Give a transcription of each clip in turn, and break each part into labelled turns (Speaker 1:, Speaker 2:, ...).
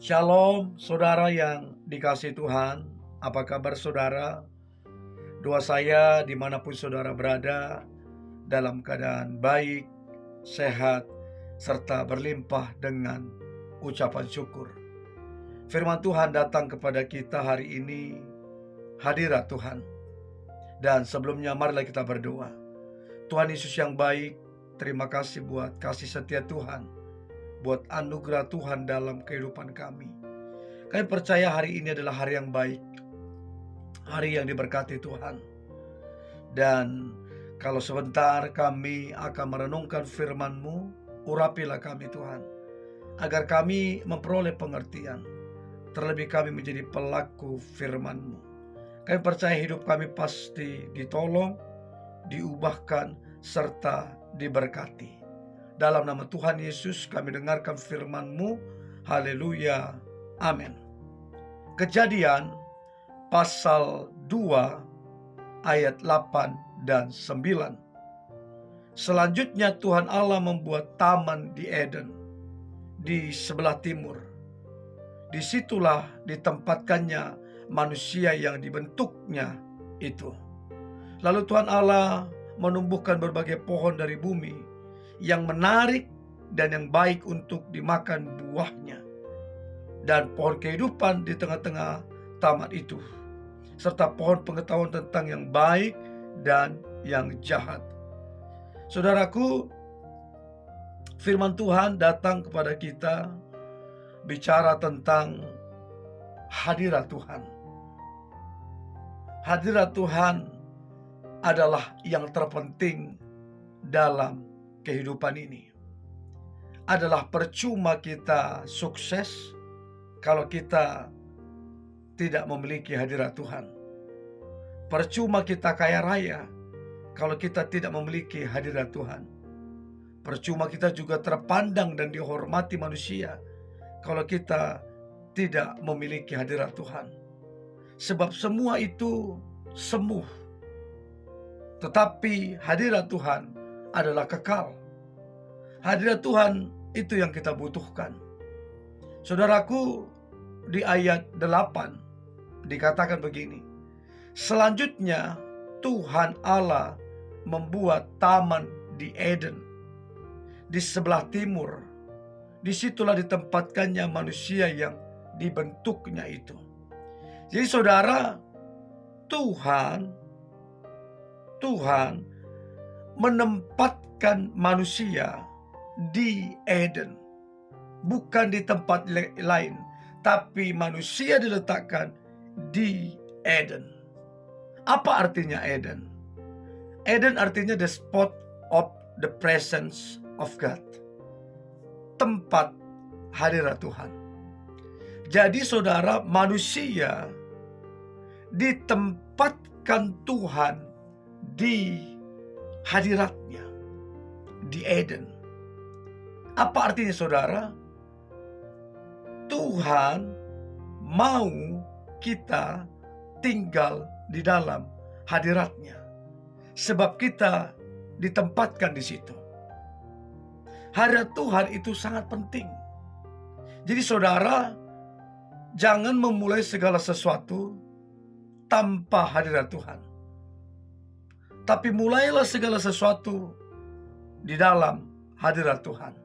Speaker 1: Shalom, saudara yang dikasihi Tuhan. Apa kabar saudara? Doa saya dimanapun saudara berada, dalam keadaan baik, sehat, serta berlimpah dengan ucapan syukur. Firman Tuhan datang kepada kita hari ini, hadirat Tuhan. Dan sebelumnya marilah kita berdoa. Tuhan Yesus yang baik, terima kasih buat kasih setia Tuhan, buat anugerah Tuhan dalam kehidupan kami. Kami percaya hari ini adalah hari yang baik, hari yang diberkati Tuhan. Dan kalau sebentar kami akan merenungkan firman-Mu, urapilah kami Tuhan, agar kami memperoleh pengertian, terlebih kami menjadi pelaku firman-Mu. Kami percaya hidup kami pasti ditolong, diubahkan, serta diberkati. Dalam nama Tuhan Yesus kami dengarkan firman-Mu. Haleluya. Amin. Kejadian pasal 2 ayat 8 dan 9. Selanjutnya Tuhan Allah membuat taman di Eden di sebelah timur. Disitulah ditempatkannya manusia yang dibentuknya itu. Lalu Tuhan Allah menumbuhkan berbagai pohon dari bumi yang menarik dan yang baik untuk dimakan buahnya, dan pohon kehidupan di tengah-tengah taman itu, serta pohon pengetahuan tentang yang baik dan yang jahat. Saudaraku, firman Tuhan datang kepada kita bicara tentang hadirat Tuhan. Hadirat Tuhan adalah yang terpenting dalam kehidupan ini. Adalah percuma kita sukses kalau kita tidak memiliki hadirat Tuhan. Percuma kita kaya raya kalau kita tidak memiliki hadirat Tuhan. Percuma kita juga terpandang dan dihormati manusia kalau kita tidak memiliki hadirat Tuhan. Sebab semua itu semu, tetapi hadirat Tuhan adalah kekal. Hadirat Tuhan itu yang kita butuhkan. Saudaraku, di ayat 8 dikatakan begini. Selanjutnya Tuhan Allah membuat taman di Eden di sebelah timur. Disitulah ditempatkannya manusia yang dibentuknya itu. Jadi saudara, Tuhan menempatkan manusia di Eden, bukan di tempat lain, tapi manusia diletakkan di Eden. Apa artinya Eden? Eden artinya the spot of the presence of God, tempat hadirat Tuhan. Jadi saudara, manusia ditempatkan Tuhan di hadiratnya, di Eden. Apa artinya saudara? Tuhan mau kita tinggal di dalam hadiratnya, sebab kita ditempatkan di situ. Hadirat Tuhan itu sangat penting. Jadi saudara, jangan memulai segala sesuatu tanpa hadirat Tuhan. Tapi mulailah segala sesuatu di dalam hadirat Tuhan.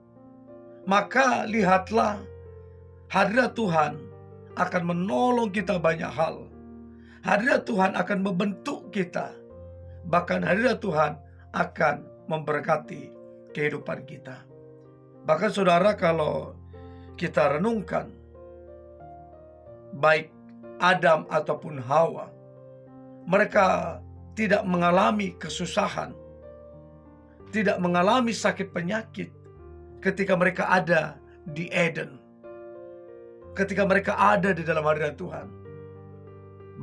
Speaker 1: Maka lihatlah, hadirat Tuhan akan menolong kita banyak hal. Hadirat Tuhan akan membentuk kita. Bahkan hadirat Tuhan akan memberkati kehidupan kita. Bahkan saudara, kalau kita renungkan, baik Adam ataupun Hawa, mereka tidak mengalami kesusahan, tidak mengalami sakit penyakit ketika mereka ada di Eden, ketika mereka ada di dalam hadirat Tuhan.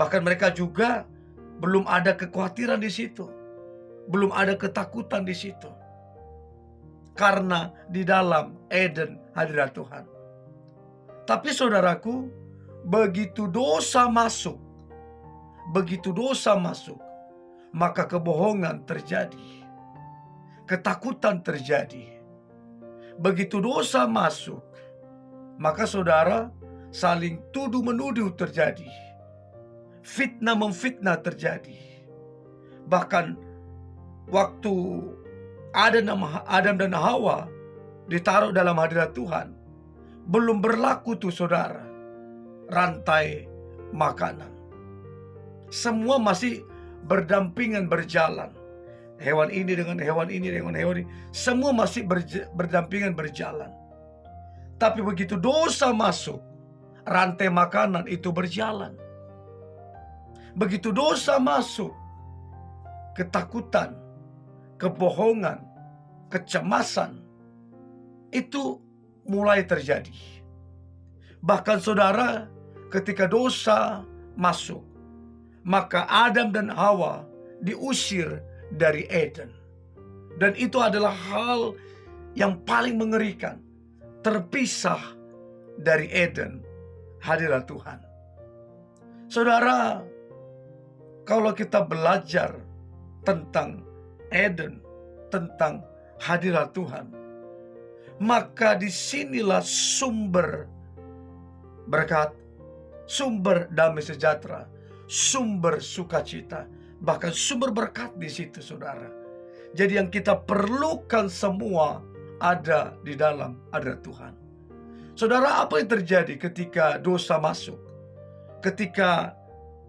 Speaker 1: Bahkan mereka juga belum ada kekhawatiran di situ, belum ada ketakutan di situ, karena di dalam Eden hadirat Tuhan. Tapi saudaraku, begitu dosa masuk, maka kebohongan terjadi, ketakutan terjadi. Begitu dosa masuk, maka saudara, saling tuduh-menuduh terjadi, fitnah-memfitnah terjadi. Bahkan waktu Adam dan Hawa ditaruh dalam hadirat Tuhan, belum berlaku tuh saudara, rantai makanan. Semua masih berdampingan berjalan. Hewan ini dengan hewan ini dengan hewan ini, semua masih berdampingan berjalan. Tapi begitu dosa masuk, rantai makanan itu berjalan. Begitu dosa masuk, ketakutan, kebohongan, kecemasan itu mulai terjadi. Bahkan saudara, ketika dosa masuk, maka Adam dan Hawa diusir dari Eden. Dan itu adalah hal yang paling mengerikan. Terpisah dari Eden, hadirat Tuhan. Saudara, kalau kita belajar tentang Eden, tentang hadirat Tuhan, maka disinilah sumber berkat, sumber damai sejahtera, sumber sukacita, bahkan sumber berkat di situ, saudara. Jadi yang kita perlukan semua ada di dalam hadirat Tuhan. Saudara, apa yang terjadi ketika dosa masuk? Ketika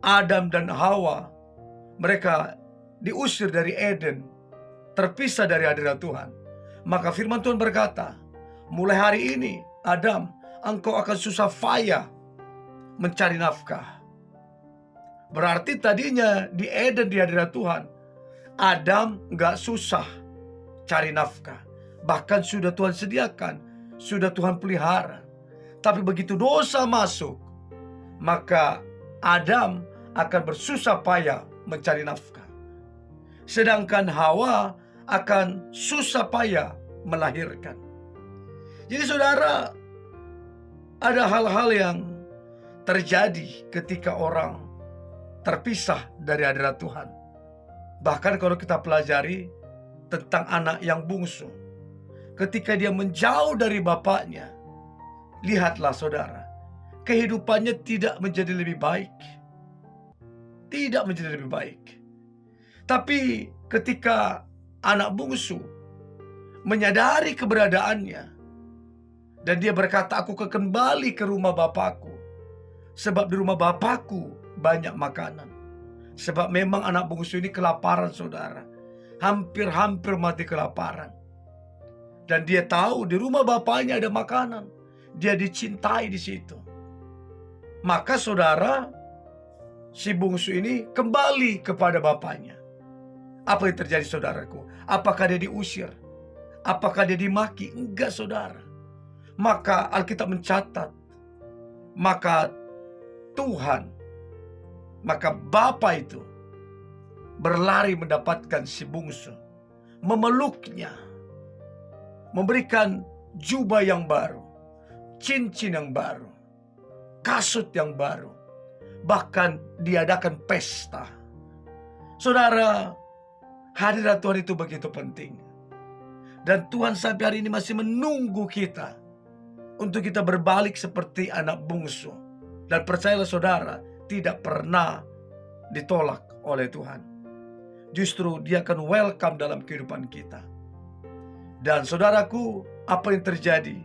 Speaker 1: Adam dan Hawa, mereka diusir dari Eden, terpisah dari hadirat Tuhan. Maka firman Tuhan berkata, mulai hari ini Adam, engkau akan susah payah mencari nafkah. Berarti tadinya di Eden, di hadirat Tuhan, Adam gak susah cari nafkah. Bahkan sudah Tuhan sediakan, sudah Tuhan pelihara. Tapi begitu dosa masuk, maka Adam akan bersusah payah mencari nafkah. Sedangkan Hawa akan susah payah melahirkan. Jadi saudara, ada hal-hal yang terjadi ketika orang terpisah dari hadirat Tuhan. Bahkan kalau kita pelajari tentang anak yang bungsu, ketika dia menjauh dari bapaknya, lihatlah saudara, kehidupannya tidak menjadi lebih baik. Tidak menjadi lebih baik. Tapi ketika anak bungsu menyadari keberadaannya, dan dia berkata, aku akan kembali ke rumah bapakku, sebab di rumah bapakku banyak makanan. Sebab memang anak bungsu ini kelaparan, saudara. Hampir-hampir mati kelaparan. Dan dia tahu di rumah bapaknya ada makanan. Dia dicintai di situ. Maka saudara, si bungsu ini kembali kepada bapaknya. Apa yang terjadi, saudaraku? Apakah dia diusir? Apakah dia dimaki? Enggak, saudara. Maka Alkitab mencatat, maka Tuhan, maka Bapa itu berlari mendapatkan si bungsu, memeluknya, memberikan jubah yang baru, cincin yang baru, kasut yang baru, bahkan diadakan pesta. Saudara, hadirat Tuhan itu begitu penting. Dan Tuhan sampai hari ini masih menunggu kita untuk kita berbalik seperti anak bungsu. Dan percayalah saudara, tidak pernah ditolak oleh Tuhan. Justru dia akan welcome dalam kehidupan kita. Dan saudaraku, apa yang terjadi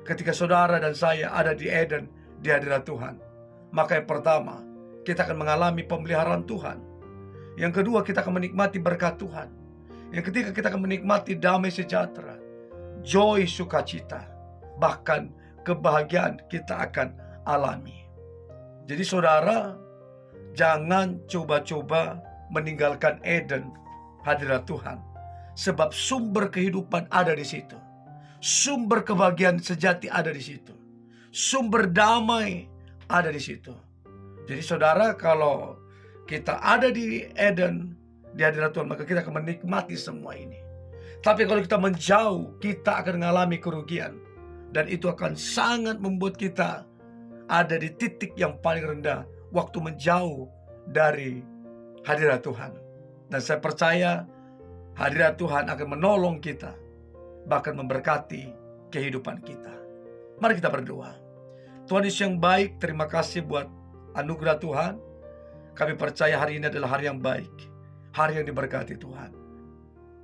Speaker 1: ketika saudara dan saya ada di Eden, di hadirat Tuhan? Maka yang pertama, kita akan mengalami pemeliharaan Tuhan. Yang kedua, kita akan menikmati berkat Tuhan. Yang ketiga, kita akan menikmati damai sejahtera, joy, sukacita, bahkan kebahagiaan kita akan alami. Jadi saudara, jangan coba-coba meninggalkan Eden, hadirat Tuhan. Sebab sumber kehidupan ada di situ. Sumber kebahagiaan sejati ada di situ. Sumber damai ada di situ. Jadi saudara, kalau kita ada di Eden, di hadirat Tuhan, maka kita akan menikmati semua ini. Tapi kalau kita menjauh, kita akan mengalami kerugian. Dan itu akan sangat membuat kita ada di titik yang paling rendah waktu menjauh dari hadirat Tuhan. Dan saya percaya hadirat Tuhan akan menolong kita, bahkan memberkati kehidupan kita. Mari kita berdoa. Tuhan Yesus yang baik, terima kasih buat anugerah Tuhan. Kami percaya hari ini adalah hari yang baik, hari yang diberkati Tuhan.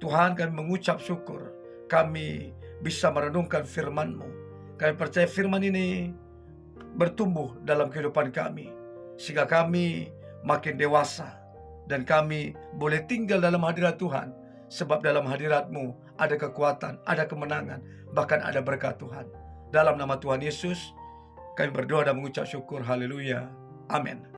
Speaker 1: Tuhan, kami mengucap syukur, kami bisa merenungkan firman-Mu. Kami percaya firman ini bertumbuh dalam kehidupan kami, sehingga kami makin dewasa, dan kami boleh tinggal dalam hadirat Tuhan, sebab dalam hadirat-Mu ada kekuatan, ada kemenangan, bahkan ada berkat Tuhan. Dalam nama Tuhan Yesus, kami berdoa dan mengucap syukur. Haleluya. Amin.